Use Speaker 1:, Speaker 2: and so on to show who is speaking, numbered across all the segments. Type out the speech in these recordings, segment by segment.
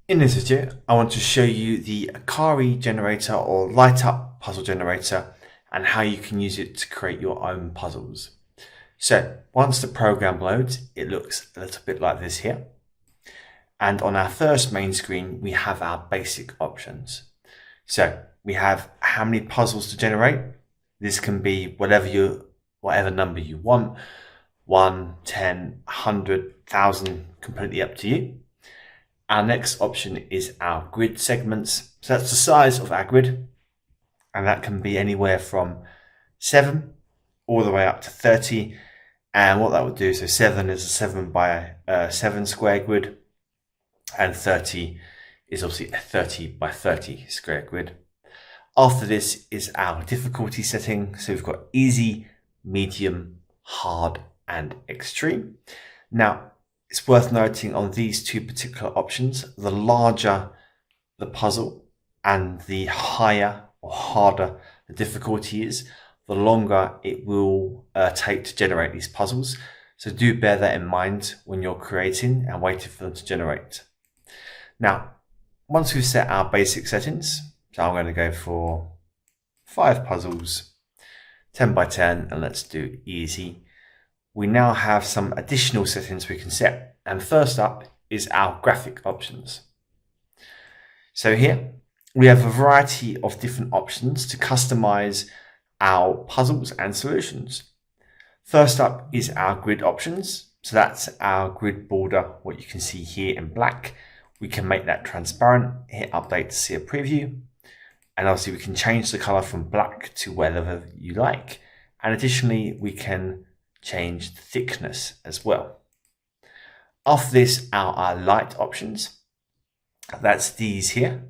Speaker 1: In this video, I want to show you the Akari Generator or light up puzzle generator and how you can use it to create your own puzzles. So once the program loads, it looks a little bit like this here. And on our first main screen, we have our basic options. So we have how many puzzles to generate. This can be whatever number you want, 1, 10, 100, 1,000, completely up to you. Our next option is our grid segments. So that's the size of our grid. And that can be anywhere from 7 all the way up to 30. And what that would do, so 7 is a 7 by 7 square grid. And 30 is obviously a 30 by 30 square grid. After this is our difficulty setting. So we've got easy, medium, hard, and extreme. Now, it's worth noting on these two particular options, the larger the puzzle and the higher or harder the difficulty is, the longer it will take to generate these puzzles. So do bear that in mind when you're creating and waiting for them to generate. Now, once we've set our basic settings, so I'm going to go for 5 puzzles, 10 by 10, and let's do easy. We now have some additional settings we can set. And first up is our graphic options. So here we have a variety of different options to customize our puzzles and solutions. First up is our grid options. So that's our grid border, what you can see here in black. We can make that transparent, hit update to see a preview. And obviously we can change the color from black to whatever you like. And additionally, we can change the thickness as well. After this are our light options. That's these here.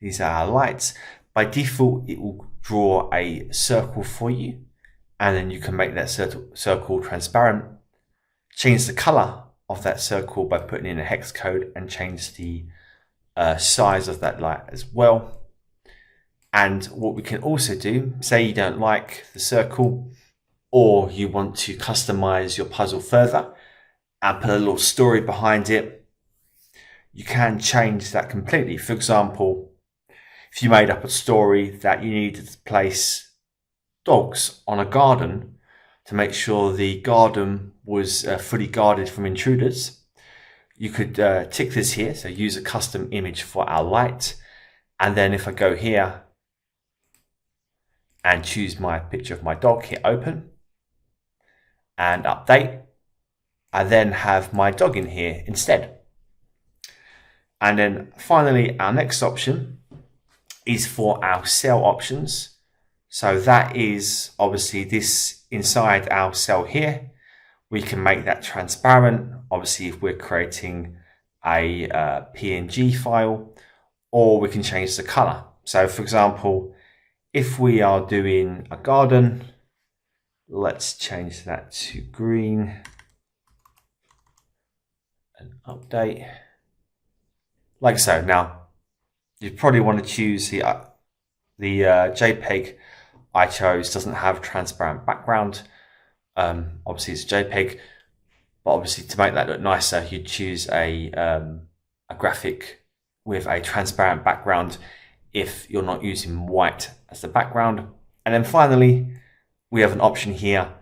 Speaker 1: These are our lights. By default, it will draw a circle for you. And then you can make that circle transparent. Change the color of that circle by putting in a hex code and change the size of that light as well. And what we can also do, say you don't like the circle, or you want to customize your puzzle further and put a little story behind it, you can change that completely. For example, if you made up a story that you needed to place dogs on a garden to make sure the garden was fully guarded from intruders, you could tick this here, so use a custom image for our light. And then if I go here and choose my picture of my dog, hit open, and update, I then have my dog in here instead. And then finally, our next option is for our cell options. So that is obviously this inside our cell here. We can make that transparent, obviously if we're creating a PNG file, or we can change the color. So for example, if we are doing a garden, let's change that to green and update like so. Now you probably want to choose the JPEG I chose doesn't have transparent background. Obviously it's JPEG, but obviously to make that look nicer, you'd choose a graphic with a transparent background if you're not using white as the background. And then finally, we have an option here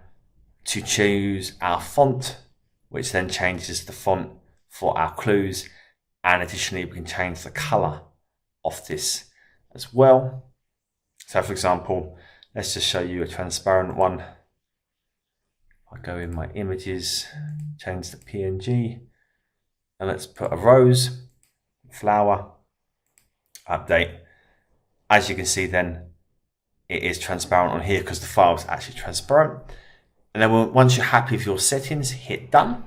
Speaker 1: to choose our font, which then changes the font for our clues. And additionally, we can change the color of this as well. So for example, let's just show you a transparent one. I'll go in my images, change the PNG, and let's put a rose, flower, update. As you can see then, it is transparent on here because the file is actually transparent. And then once you're happy with your settings, hit done.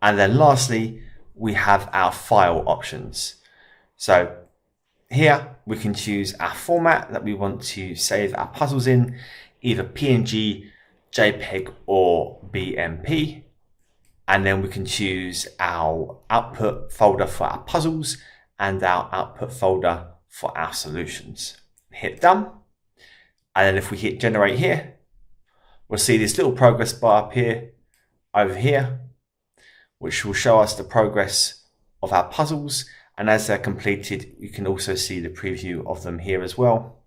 Speaker 1: And then lastly, we have our file options. So here we can choose our format that we want to save our puzzles in, either PNG, JPEG, or BMP. And then we can choose our output folder for our puzzles and our output folder for our solutions. Hit done. And then if we hit generate here, we'll see this little progress bar up here, over here, which will show us the progress of our puzzles And as they're completed, you can also see the preview of them here as well.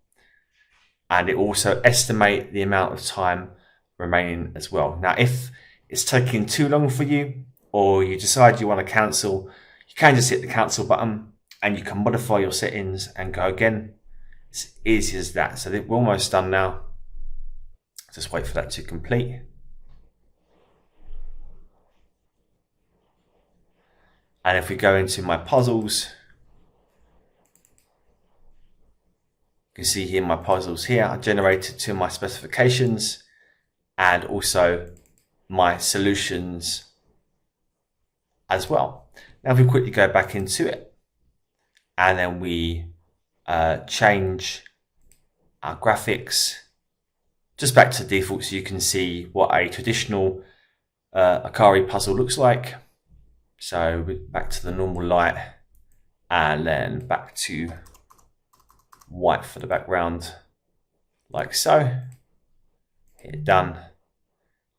Speaker 1: And it also estimates the amount of time remaining as well. Now, if it's taking too long for you, or you decide you want to cancel, you can just hit the cancel button and you can modify your settings and go again. It's easy as that. So we're almost done now. Just wait for that to complete. And if we go into my puzzles, you can see here my puzzles here are generated to my specifications and also my solutions as well. Now if we quickly go back into it and then we change our graphics just back to default so you can see what a traditional Akari puzzle looks like. So back to the normal light and then back to white for the background like so. Hit done,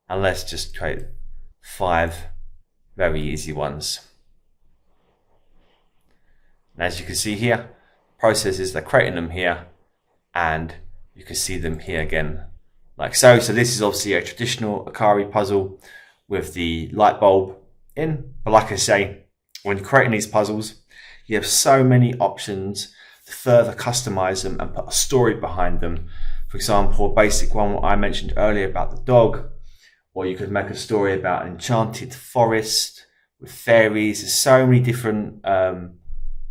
Speaker 1: and let's just create 5 very easy ones. And as you can see here, processes, they're creating them here and you can see them here again like so. So this is obviously a traditional Akari puzzle with the light bulb in, but like I say, when you're creating these puzzles, you have so many options to further customize them and put a story behind them. For example, a basic one what I mentioned earlier about the dog, or you could make a story about an enchanted forest with fairies. There's so many different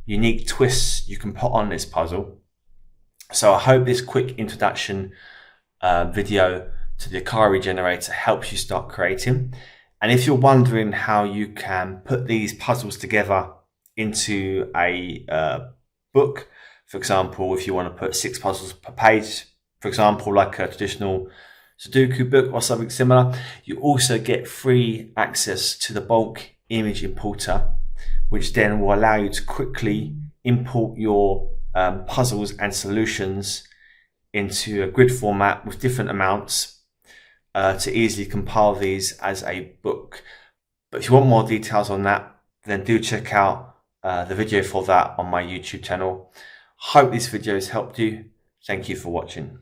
Speaker 1: unique twists you can put on this puzzle. So I hope this quick introduction video to the Akari Generator helps you start creating. And if you're wondering how you can put these puzzles together into a book, for example, if you want to put 6 puzzles per page, for example, like a traditional Sudoku book or something similar, you also get free access to the bulk image importer, which then will allow you to quickly import your puzzles and solutions into a grid format with different amounts to easily compile these as a book. But if you want more details on that, then do check out the video for that on my YouTube channel. Hope this video has helped you. Thank you for watching.